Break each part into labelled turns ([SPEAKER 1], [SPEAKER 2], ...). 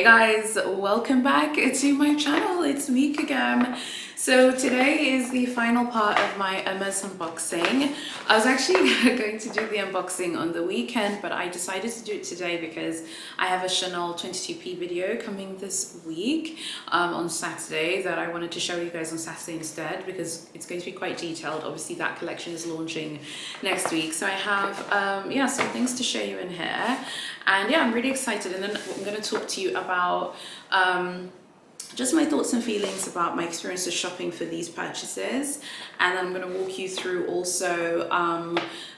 [SPEAKER 1] Hey guys, welcome back to my channel. It's me again. So today is the final part of my Hermes unboxing. I was actually going to do the unboxing on the weekend, but I decided to do it today because I have a Chanel 22p video coming this week on Saturday that I wanted to show you guys on Saturday instead because it's going to be quite detailed. Obviously that collection is launching next week. So I have some things to show you in here. And yeah, I'm really excited. And then I'm going to talk to you about just my thoughts and feelings about my experiences shopping for these purchases. And then I'm going to walk you through also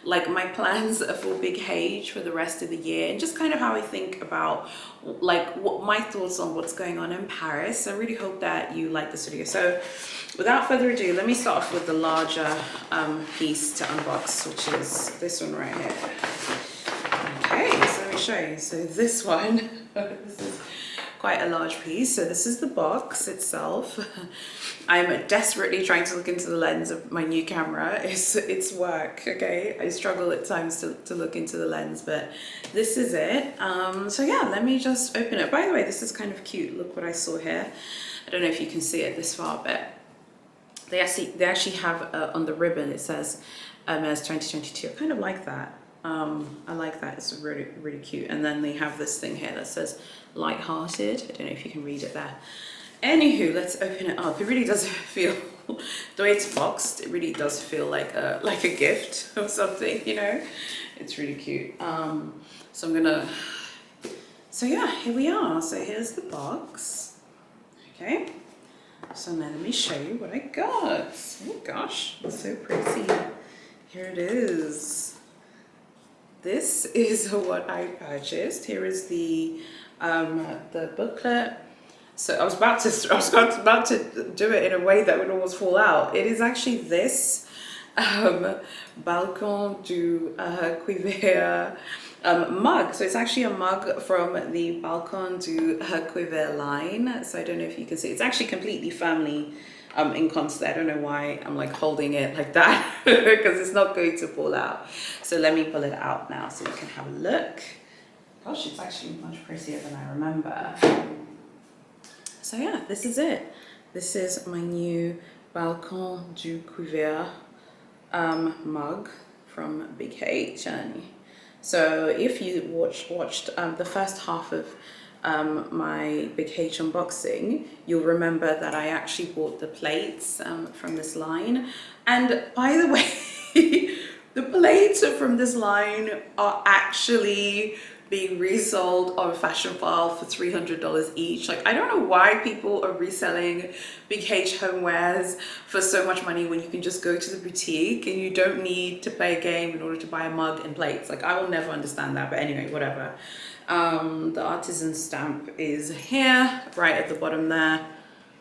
[SPEAKER 1] like my plans for Big H for the rest of the year and just kind of how I think about like what my thoughts on what's going on in Paris. I really hope that you like this video. So without further ado, let me start off with the larger piece to unbox, which is this one right here. Okay, so let me show you. So this one, this is quite a large piece. So this is the box itself. I'm desperately trying to look into the lens of my new camera. It's work, okay? I struggle at times to look into the lens, but this is it. So yeah, let me just open it. By the way, this is kind of cute. Look what I saw here. I don't know if you can see it this far, but they actually have on the ribbon, it says Hermes 2022. I kind of like that. I like that. It's really, really cute. And then they have this thing here that says light-hearted. I don't know if you can read it there. Anywho, let's open it up. It really does feel, the way it's boxed, it really does feel like a gift or something, you know? It's really cute. So I'm gonna, so yeah, here we are. So here's the box. Okay. So now let me show you what I got. Oh gosh, it's so pretty. Here it is. This is what I purchased. Here is the booklet. So I was about to do it in a way that would almost fall out. It is actually this Balcon du Cuivre mug. So it's actually a mug from the Balcon du Cuivre line. So I don't know if you can see. It's actually completely family in concept. I don't know why I'm like holding it like that because it's not going to fall out. So let me pull it out now so you can have a look. Gosh, it's actually much prettier than I remember. So yeah, this is it. This is my new Balcon du Cuivre mug from Big H. And so if you watched the first half of my Big H unboxing, you'll remember that I actually bought the plates from this line. And by the way, the plates from this line are actually being resold on Fashion File for $300 each. Like, I don't know why people are reselling Big H homewares for so much money when you can just go to the boutique and you don't need to play a game in order to buy a mug and plates. Like, I will never understand that, but anyway, whatever. The artisan stamp is here, right at the bottom there.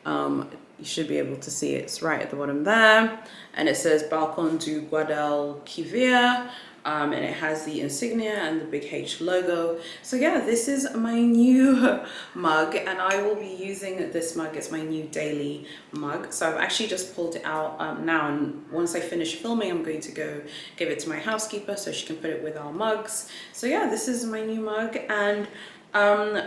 [SPEAKER 1] You should be able to see it's right at the bottom there. And it says Balcon du Guadalquivir. And it has the insignia and the Big H logo. So yeah, this is my new mug and I will be using this mug as my new daily mug. So I've actually just pulled it out now, and once I finish filming, I'm going to go give it to my housekeeper so she can put it with our mugs. So yeah, this is my new mug. And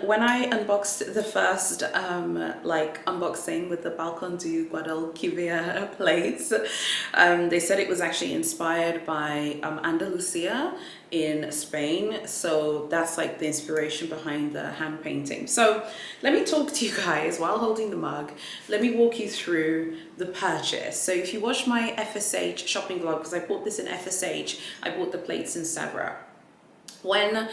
[SPEAKER 1] when I unboxed the first unboxing with the Balcon du Guadalquivir plates, they said it was actually inspired by Andalusia in Spain. So that's like the inspiration behind the hand painting. So let me talk to you guys while holding the mug. Let me walk you through the purchase. So if you watch my FSH shopping vlog, because I bought this in FSH, I bought the plates in Sevres. When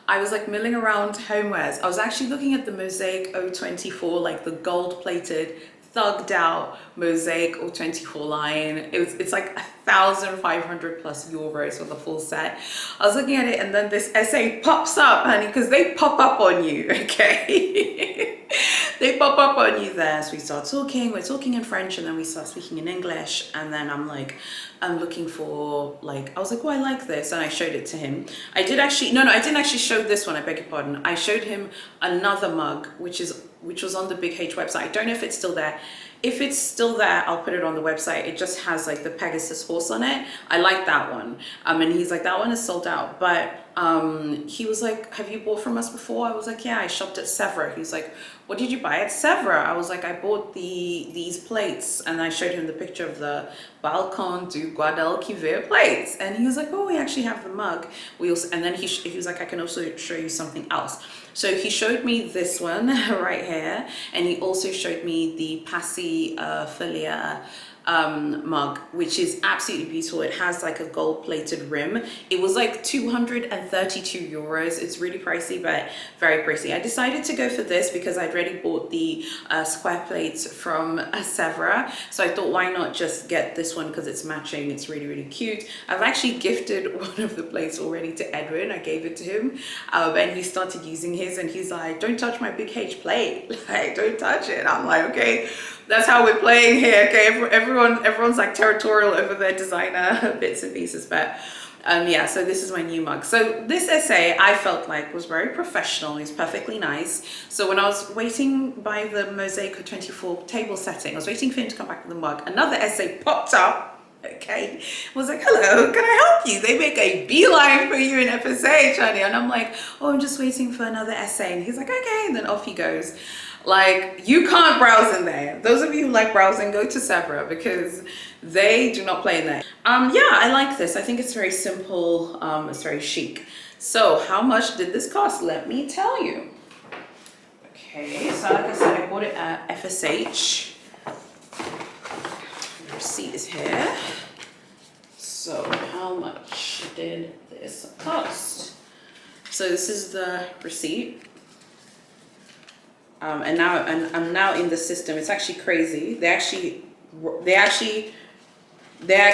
[SPEAKER 1] I was like milling around homewares, I was actually looking at the Mosaic 024, like the gold plated, thugged out Mosaic 024 line. It's like 1,500 plus euros for the full set. I was looking at it and then this essay pops up, honey, because they pop up on you, okay? They pop up on you there. So we start talking, we're talking in French, and then we start speaking in English. And then I'm looking for, like, I was like, oh, I like this. And I showed it to him. I didn't actually show this one, I beg your pardon. I showed him another mug, which was on the Big H website. I don't know if it's still there. If it's still there, I'll put it on the website. It just has like the Pegasus horse on it. I like that one. And he's like, that one is sold out. But he was like, have you bought from us before? I was like, yeah, I shopped at Sevres. He was like, what did you buy at Sevres? I was like, I bought these plates, and I showed him the picture of the Balcon du Guadalquivir plates, and he was like, oh, we actually have the mug. We also, and then he was like, I can also show you something else. So he showed me this one right here, and he also showed me the Passy Filia mug, which is absolutely beautiful. It has like a gold plated rim. It was like 232 euros. It's really pricey, but very pretty. I decided to go for this because I'd already bought the square plates from Sevres, so I thought, why not just get this one because it's matching. It's really, really cute. I've actually gifted one of the plates already to Edwin. I gave it to him, and he started using his, and he's like, don't touch my big H plate, like, don't touch it. I'm like, okay, that's how we're playing here. Okay, everyone's like territorial over their designer bits and pieces. But yeah, so this is my new mug. So this essay I felt like was very professional. It's perfectly nice. So when I was waiting by the Mosaic 24 table setting, I was waiting for him to come back with the mug. Another essay popped up. Okay, I was like, hello, can I help you? They make a beeline for you in FSH, honey. And I'm like, oh, I'm just waiting for another essay. And he's like, okay, and then off he goes. Like, you can't browse in there. Those of you who like browsing, go to Sevres because they do not play in there. Yeah, I like this. I think it's very simple. It's very chic. So how much did this cost? Let me tell you. Okay, so like I said, I bought it at FSH. The receipt is here. So how much did this cost? So this is the receipt. And I'm now in the system. It's actually crazy. They're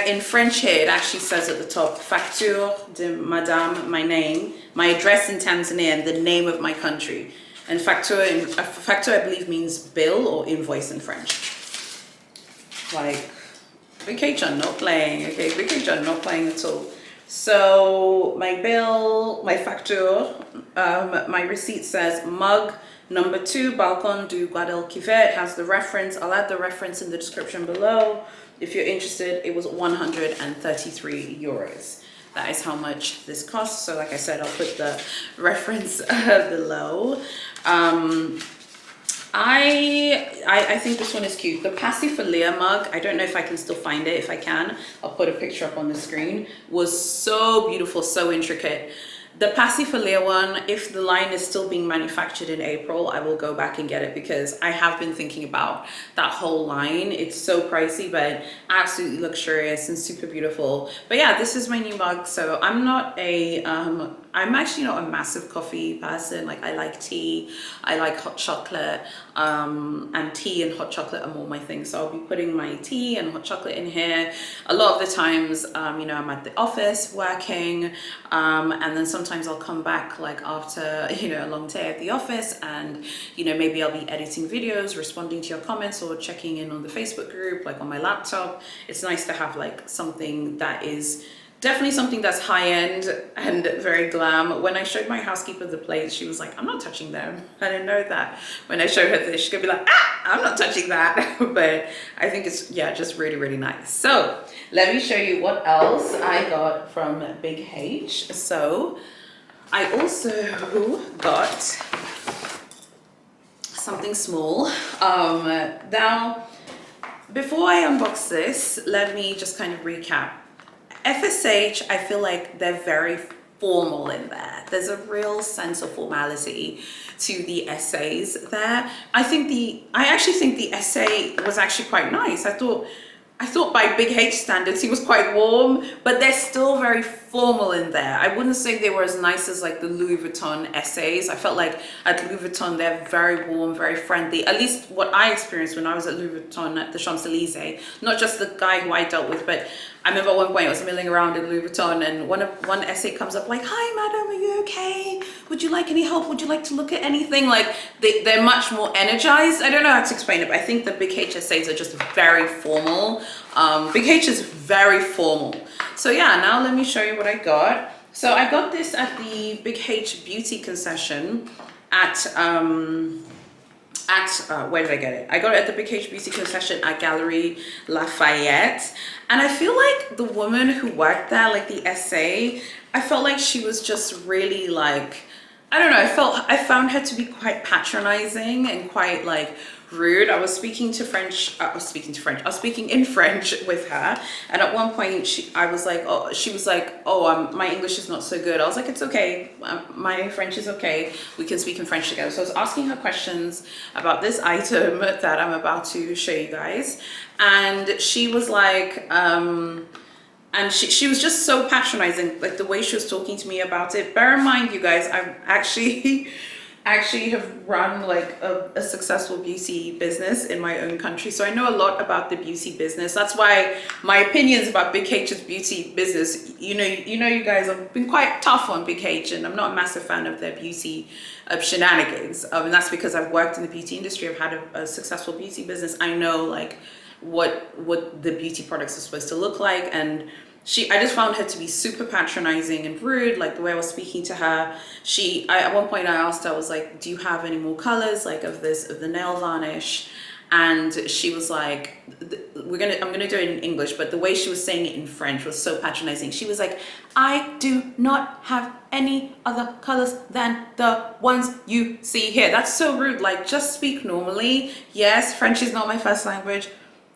[SPEAKER 1] in French here. It actually says at the top, facture de madame, my name, my address in Tanzania, and the name of my country. And facture, I believe, means bill or invoice in French. Like, Big H are not playing, okay? Big H are not playing at all. So my bill, my facture, my receipt says mug number 2, Balcon du Guadalquivir. It has the reference. I'll add the reference in the description below. If you're interested, it was 133 euros. That is how much this costs. So like I said, I'll put the reference below. I think this one is cute. The Passy Filia mug, I don't know if I can still find it. If I can, I'll put a picture up on the screen. Was so beautiful, so intricate. The Passy Filia one, if the line is still being manufactured in April, I will go back and get it because I have been thinking about that whole line. It's so pricey, but absolutely luxurious and super beautiful. But yeah, this is my new mug. So I'm not a, I'm actually not a massive coffee person. Like, I like tea, I like hot chocolate, and tea and hot chocolate are more my thing. So I'll be putting my tea and hot chocolate in here. A lot of the times, you know, I'm at the office working, and then sometimes I'll come back like after, you know, a long day at the office, and, you know, maybe I'll be editing videos, responding to your comments, or checking in on the Facebook group, like on my laptop. It's nice to have like something that is definitely something that's high-end and very glam. When I showed my housekeeper the plates, she was like, I'm not touching them. I didn't know that. When I showed her this, she's gonna be like, ah, I'm not touching that. But I think it's, yeah, just really, really nice. So let me show you what else I got from Big H. So I also got something small. Now, before I unbox this, let me just kind of recap. FSH, I feel like they're very formal in there. There's a real sense of formality to the essays there. I actually think the essay was actually quite nice. I thought by Big H standards, he was quite warm, but they're still very formal in there. I wouldn't say they were as nice as like the Louis Vuitton essays. I felt like at Louis Vuitton, they're very warm, very friendly. At least what I experienced when I was at Louis Vuitton at the Champs-Élysées. Not just the guy who I dealt with, but I remember at one point I was milling around in Louis Vuitton, and one essay comes up like, hi madam, are you okay? Would you like any help? Would you like to look at anything? Like, they're much more energized. I don't know how to explain it, but I think the Big H essays are just very formal. Big H is very formal. So yeah, now let me show you what I got. So I got this at the Big H beauty concession at at, where did I get it? I got it at the Big H Beauty Concession at Gallery Lafayette. And I feel like the woman who worked there, like the SA, I felt like she was just really like, I don't know, I found her to be quite patronizing and quite like rude. I was speaking in French with her, and at one point she was like, my English is not so good. I was like, it's okay, my French is okay, we can speak in French together. So I was asking her questions about this item that I'm about to show you guys, and she was like, and she was just so patronizing, like the way she was talking to me about it. Bear in mind, you guys, I'm actually have run like a successful beauty business in my own country, so I know a lot about the beauty business. That's why my opinions about Big H's beauty business, you guys, have been quite tough on Big H, and I'm not a massive fan of their beauty shenanigans, and that's because I've worked in the beauty industry. I've had a successful beauty business. I know like what the beauty products are supposed to look like, and I just found her to be super patronizing and rude, like the way I was speaking to her. At one point I asked her, I was like, do you have any more colors like of the nail varnish? And she was like, I'm gonna do it in English, but the way she was saying it in French was so patronizing. She was like, I do not have any other colors than the ones you see here. That's so rude. Like, just speak normally. Yes, French is not my first language.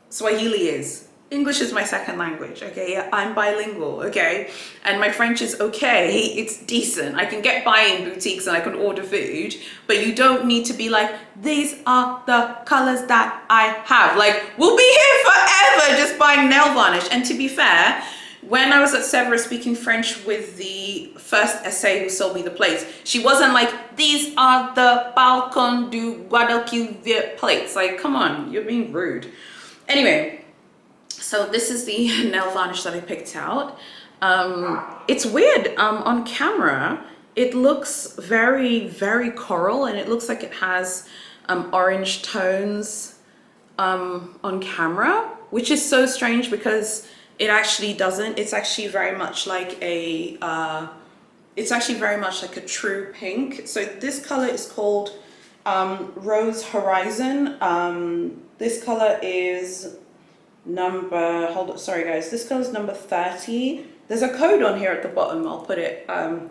[SPEAKER 1] Swahili is. English is my second language, okay? I'm bilingual, okay? And my French is okay, it's decent. I can get by in boutiques and I can order food, but you don't need to be like, these are the colors that I have. Like, we'll be here forever just buying nail varnish. And to be fair, when I was at Sevres speaking French with the first SA who sold me the plates, she wasn't like, these are the Balcon du Guadalquivir plates. Like, come on, you're being rude. Anyway, so this is the nail varnish that I picked out. It's weird, on camera, it looks very, very coral, and it looks like it has orange tones on camera, which is so strange because it actually doesn't. It's actually very much like a true pink. So this color is called Rose Horizon. This color is this color is number 30. There's a code on here at the bottom. I'll put it on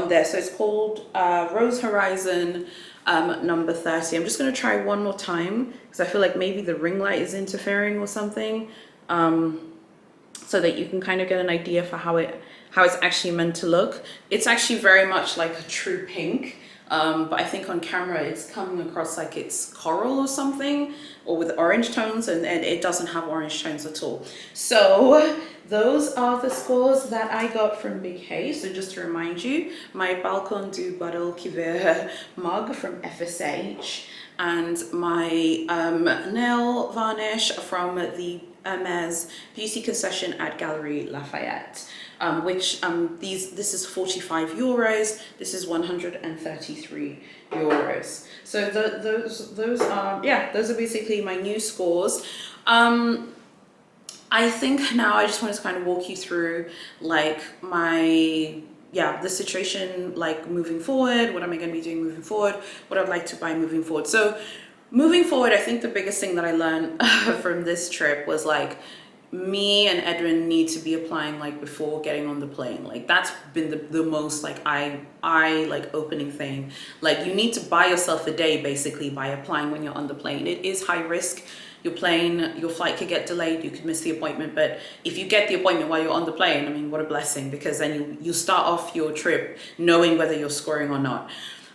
[SPEAKER 1] there. So it's called Rose Horizon number 30. I'm just going to try one more time because I feel like maybe the ring light is interfering or something, so that you can kind of get an idea for how it's actually meant to look. It's actually very much like a true pink. But I think on camera it's coming across like it's coral or something, or with orange tones, and it doesn't have orange tones at all. So those are the scores that I got from Big H. So just to remind you, my Balcon du Guadalquivir mug from FSH, and my nail varnish from the Hermes Beauty Concession at Gallery Lafayette. This is 45 euros, this is 133 euros. So those are basically my new scores. I think now I just wanted to kind of walk you through like the situation, like moving forward, what am I going to be doing moving forward, what I'd like to buy moving forward. So moving forward, I think the biggest thing that I learned from this trip was like, me and Edwin need to be applying like before getting on the plane. Like that's been the most like eye like opening thing. Like you need to buy yourself a day basically by applying when you're on the plane. It is high risk. Your flight could get delayed, you could miss the appointment, but if you get the appointment while you're on the plane, I mean, what a blessing, because then you start off your trip knowing whether you're scoring or not.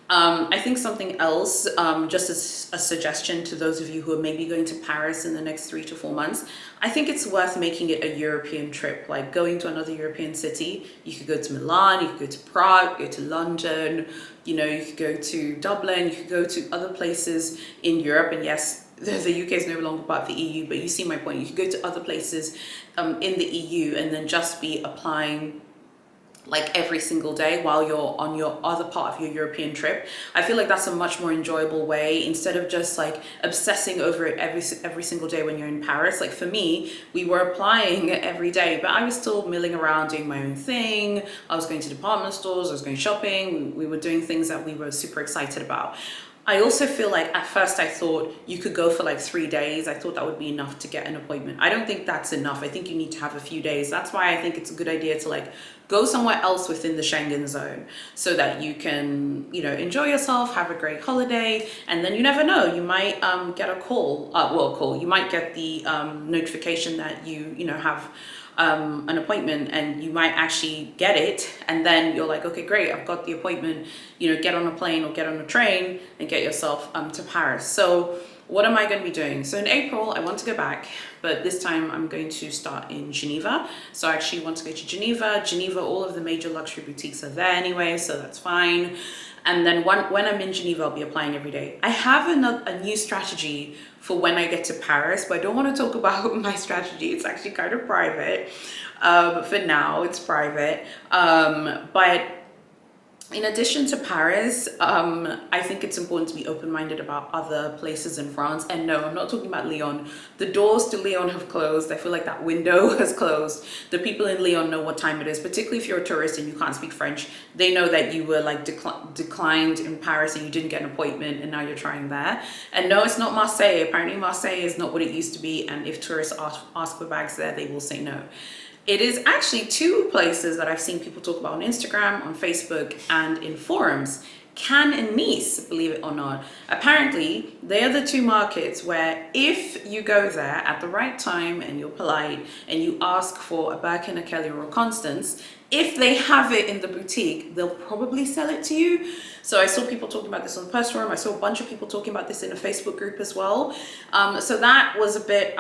[SPEAKER 1] I think something else, just as a suggestion to those of you who are maybe going to Paris in the next 3 to 4 months, I think it's worth making it a European trip, like going to another European city. You could go to Milan, you could go to Prague, go to London, you could go to Dublin, you could go to other places in Europe. And yes, the UK is no longer part of the EU, but you see my point. You could go to other places in the EU and then just be applying like every single day while you're on your other part of your European trip. I feel like that's a much more enjoyable way, instead of just like obsessing over it every single day when you're in Paris. Like for me, we were applying every day, but I was still milling around doing my own thing. I was going to department stores, I was going shopping, we were doing things that we were super excited about. I also feel like at first I thought you could go for like 3 days. I thought that would be enough to get an appointment. I don't think that's enough. I think you need to have a few days. That's why I think it's a good idea to like go somewhere else within the Schengen zone so that you can, you know, enjoy yourself, have a great holiday, and then you never know, you might get a call, you might get the notification that you know, have an appointment, and you might actually get it, and then you're like, okay, great, I've got the appointment, you know, get on a plane or get on a train and get yourself to Paris. So what am I going to be doing? So in April, I want to go back, but this time I'm going to start in Geneva. So I actually want to go to Geneva. Geneva, all of the major luxury boutiques are there anyway, so that's fine. And then when I'm in Geneva, I'll be applying every day. I have a new strategy for when I get to Paris, but I don't want to talk about my strategy. It's actually kind of private. For now, it's private. But in addition to Paris, I think it's important to be open-minded about other places in France. And no, I'm not talking about Lyon. The doors to Lyon have closed. I feel like that window has closed. The people in Lyon know what time it is, particularly if you're a tourist and you can't speak French. They know that you were like declined in Paris and you didn't get an appointment, and now you're trying there. And no, it's not Marseille. Apparently Marseille is not what it used to be. And if tourists ask for bags there, they will say no. It is actually two places that I've seen people talk about on Instagram, on Facebook, and in forums. Cannes and Nice, believe it or not. Apparently, they are the two markets where if you go there at the right time and you're polite and you ask for a Birkin, a Kelly, or a Constance, if they have it in the boutique, they'll probably sell it to you. So I saw people talking about this on the post forum. I saw a bunch of people talking about this in a Facebook group as well. So that was a bit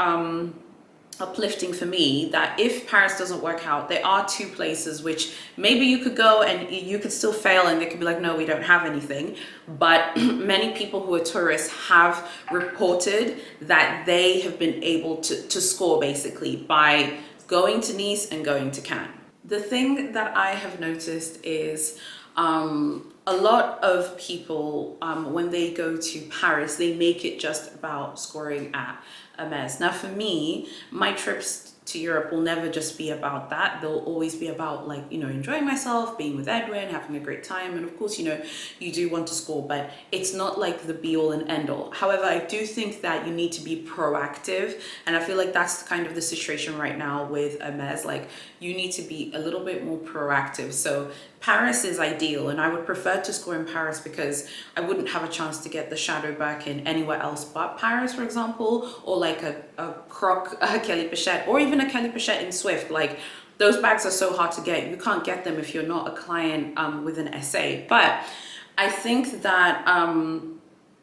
[SPEAKER 1] uplifting for me, that if Paris doesn't work out, there are two places which maybe you could go and you could still fail and they could be like, no, we don't have anything. But many people who are tourists have reported that they have been able to score basically by going to Nice and going to Cannes. The thing that I have noticed is a lot of people, when they go to Paris, they make it just about scoring at Hermes. Now for me, my trips to Europe will never just be about that. They'll always be about, like, you know, enjoying myself, being with Edwin, having a great time. And of course, you know, you do want to score, but it's not like the be all and end all. However, I do think that you need to be proactive. And I feel like that's kind of the situation right now with Hermes. Like, you need to be a little bit more proactive. So Paris is ideal, and I would prefer to score in Paris because I wouldn't have a chance to get the shadow back in anywhere else but Paris, for example, or like a croc Kelly Pochette, or even a Kelly Pochette in Swift. Like, those bags are so hard to get. You can't get them if you're not a client with an SA. But I think that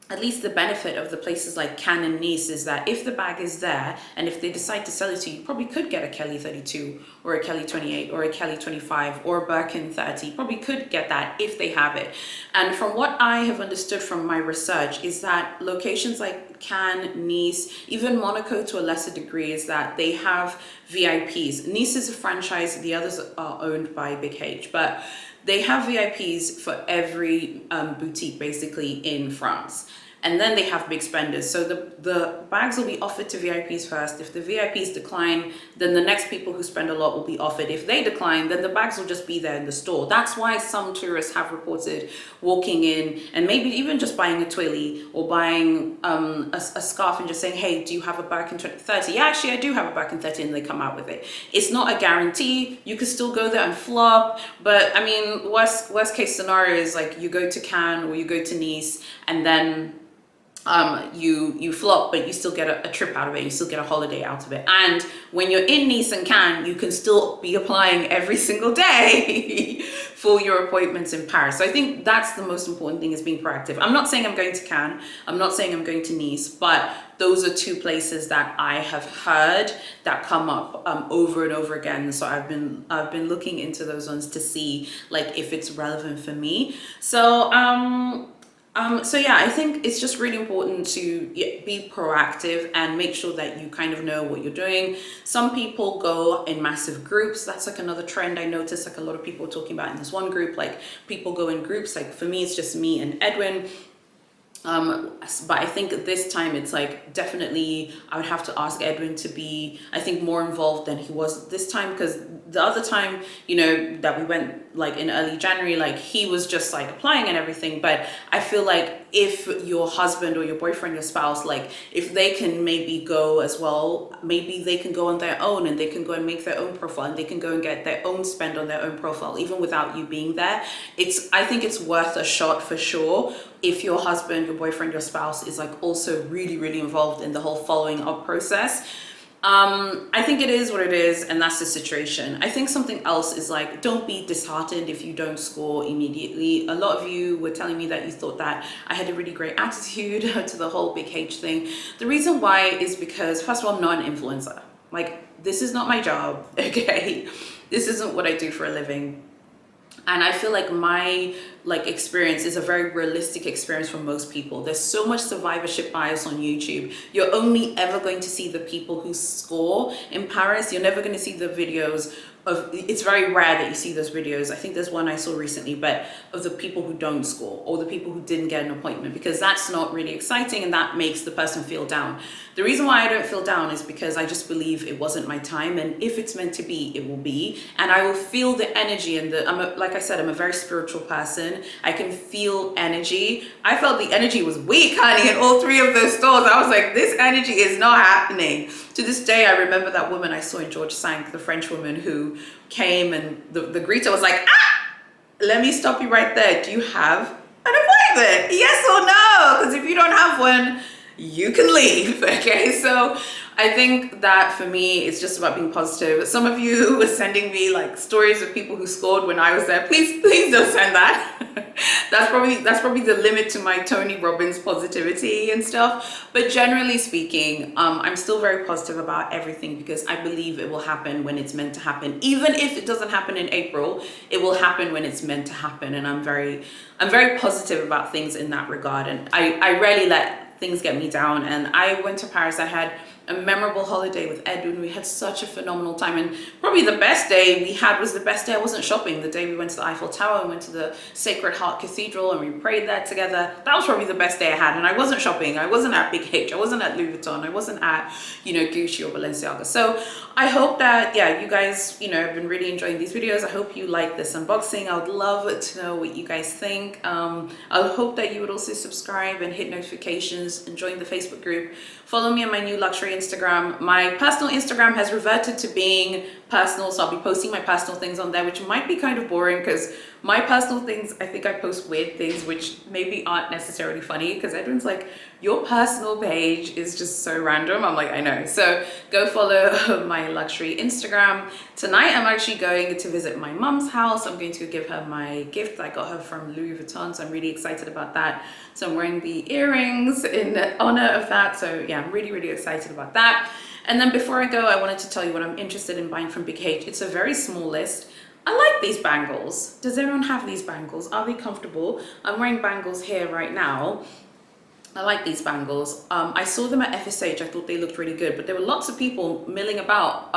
[SPEAKER 1] at least the benefit of the places like Cannes and Nice is that if the bag is there and if they decide to sell it to you, you probably could get a Kelly 32 or a Kelly 28 or a Kelly 25 or a Birkin 30. You probably could get that if they have it. And from what I have understood from my research is that locations like Cannes, Nice, even Monaco to a lesser degree, is that they have VIPs. Nice is a franchise, the others are owned by Big H, but they have VIPs for every boutique basically in France. And then they have big spenders. So the bags will be offered to VIPs first. If the VIPs decline, then the next people who spend a lot will be offered. If they decline, then the bags will just be there in the store. That's why some tourists have reported walking in and maybe even just buying a twilly or buying a scarf and just saying, hey, do you have a Birkin 30? Yeah, actually, I do have a Birkin 30, and they come out with it. It's not a guarantee. You could still go there and flop. But I mean, worst case scenario is like you go to Cannes or you go to Nice and then you flop, but you still get a trip out of it, you still get a holiday out of it. And when you're in Nice and Cannes, you can still be applying every single day for your appointments in Paris. So I think that's the most important thing, is being proactive. I'm not saying I'm going to Cannes, I'm not saying I'm going to Nice, but those are two places that I have heard that come up over and over again. So I've been looking into those ones to see like if it's relevant for me. So yeah, I think it's just really important to be proactive and make sure that you kind of know what you're doing. Some people go in massive groups. That's like another trend I noticed, like a lot of people are talking about in this one group, like people go in groups. Like for me, it's just me and Edwin. But I think this time it's like definitely I would have to ask Edwin to be, I think, more involved than he was this time, because the other time, you know, that we went like in early January, like he was just like applying and everything. But I feel like if your husband or your boyfriend, your spouse, like if they can maybe go as well, maybe they can go on their own and they can go and make their own profile and they can go and get their own spend on their own profile, even without you being there. I think it's worth a shot for sure. If your husband, your boyfriend, your spouse is like also really, really involved in the whole following up process. I think it is what it is, and that's the situation. I think something else is like, don't be disheartened if you don't score immediately. A lot of you were telling me that you thought that I had a really great attitude to the whole big H thing. The reason why is because, first of all, I'm not an influencer. Like, this is not my job, okay? This isn't what I do for a living. And I feel like my experience is a very realistic experience for most people. There's so much survivorship bias on YouTube. You're only ever going to see the people who score in Paris. You're never going to see the videos of, it's very rare that you see those videos. I think there's one I saw recently, but of the people who don't score or the people who didn't get an appointment, because that's not really exciting and that makes the person feel down. The reason why I don't feel down is because I just believe it wasn't my time, and if it's meant to be, it will be. And I will feel the energy, and like I said, I'm a very spiritual person. I can feel energy. I felt the energy was weak, honey, in all three of those stores. I was like, this energy is not happening. To this day, I remember that woman I saw in George Cinq, the French woman who came, and the greeter was like, let me stop you right there. Do you have an appointment? Yes or no? Because if you don't have one, you can leave. Okay, so I think that for me, it's just about being positive. Some of you were sending me like stories of people who scored when I was there. Please don't send that. That's probably the limit to my Tony Robbins positivity and stuff. But generally speaking, I'm still very positive about everything because I believe it will happen when it's meant to happen. Even if it doesn't happen in April, it will happen when it's meant to happen. And I'm very positive about things in that regard. And I rarely let things get me down. And I went to Paris. I had a memorable holiday with Edwin. We had such a phenomenal time, and probably the best day we had was the best day I wasn't shopping. The day we went to the Eiffel Tower and went to the Sacred Heart Cathedral and we prayed there together. That was probably the best day I had, and I wasn't shopping. I wasn't at Big H. I wasn't at Louis Vuitton. I wasn't at, Gucci or Balenciaga. So I hope that, you guys, have been really enjoying these videos. I hope you like this unboxing. I would love to know what you guys think. I hope that you would also subscribe and hit notifications and join the Facebook group. Follow me on my new luxury Instagram. My personal Instagram has reverted to being personal, so I'll be posting my personal things on there, which might be kind of boring because my personal things, I think I post weird things which maybe aren't necessarily funny, because everyone's like, your personal page is just so random. I'm like, I know. So go follow my luxury Instagram. Tonight I'm actually going to visit my mum's house. I'm going to give her my gift I got her from Louis Vuitton, so I'm really excited about that. So I'm wearing the earrings in honor of that. So yeah, I'm really, really excited about that. And then before I go, I wanted to tell you what I'm interested in buying from Big H. It's a very small list. I like these bangles. Does everyone have these bangles? Are they comfortable? I'm wearing bangles here right now. I like these bangles. I saw them at FSH. I thought they looked really good, but there were lots of people milling about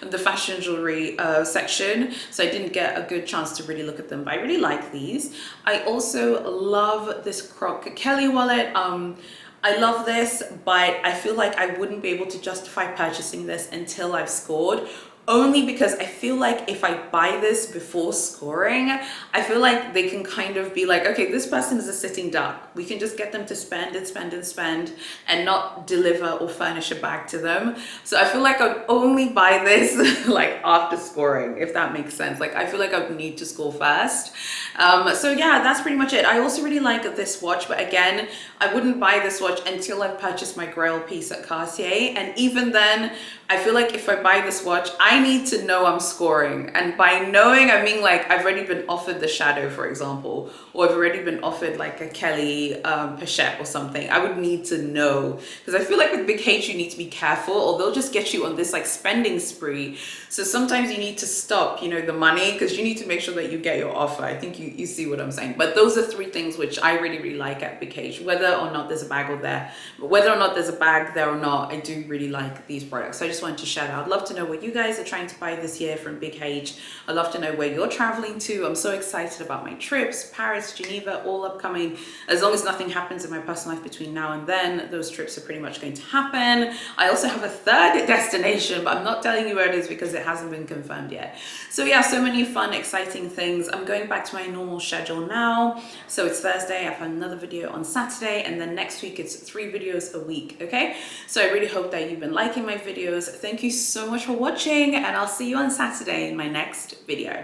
[SPEAKER 1] the fashion jewelry section, so I didn't get a good chance to really look at them, but I really like these. I also love this Croc Kelly wallet. I love this, but I feel like I wouldn't be able to justify purchasing this until I've scored. Only because I feel like if I buy this before scoring, I feel like they can kind of be like, okay, this person is a sitting duck. We can just get them to spend and spend and spend and not deliver or furnish a bag to them. So I feel like I'd only buy this like after scoring, if that makes sense. Like I feel like I would need to score first. So yeah, that's pretty much it. I also really like this watch, but again, I wouldn't buy this watch until I've purchased my Grail piece at Cartier. And even then, I feel like if I buy this watch, I need to know I'm scoring. And by knowing, I mean like I've already been offered the Shadow, for example, or I've already been offered like a Kelly Pochette or something. I would need to know, because I feel like with Big H, you need to be careful, or they'll just get you on this like spending spree. So sometimes you need to stop, the money, because you need to make sure that you get your offer. I think you see what I'm saying. But those are three things which I really, really like at Big H, whether or not there's a bag there. But whether or not there's a bag there or not, I do really like these products. So I just wanted to shout out. I'd love to know what you guys are trying to buy this year from Big H. I'd love to know where you're traveling to. I'm so excited about my trips, Paris, Geneva, all upcoming. As long as nothing happens in my personal life between now and then, those trips are pretty much going to happen. I also have a third destination, but I'm not telling you where it is because it hasn't been confirmed yet. So yeah, so many fun, exciting things. I'm going back to my normal schedule now. So it's Thursday, I have another video on Saturday, and then next week it's 3 videos a week, okay? So I really hope that you've been liking my videos. Thank you so much for watching, and I'll see you on Saturday in my next video.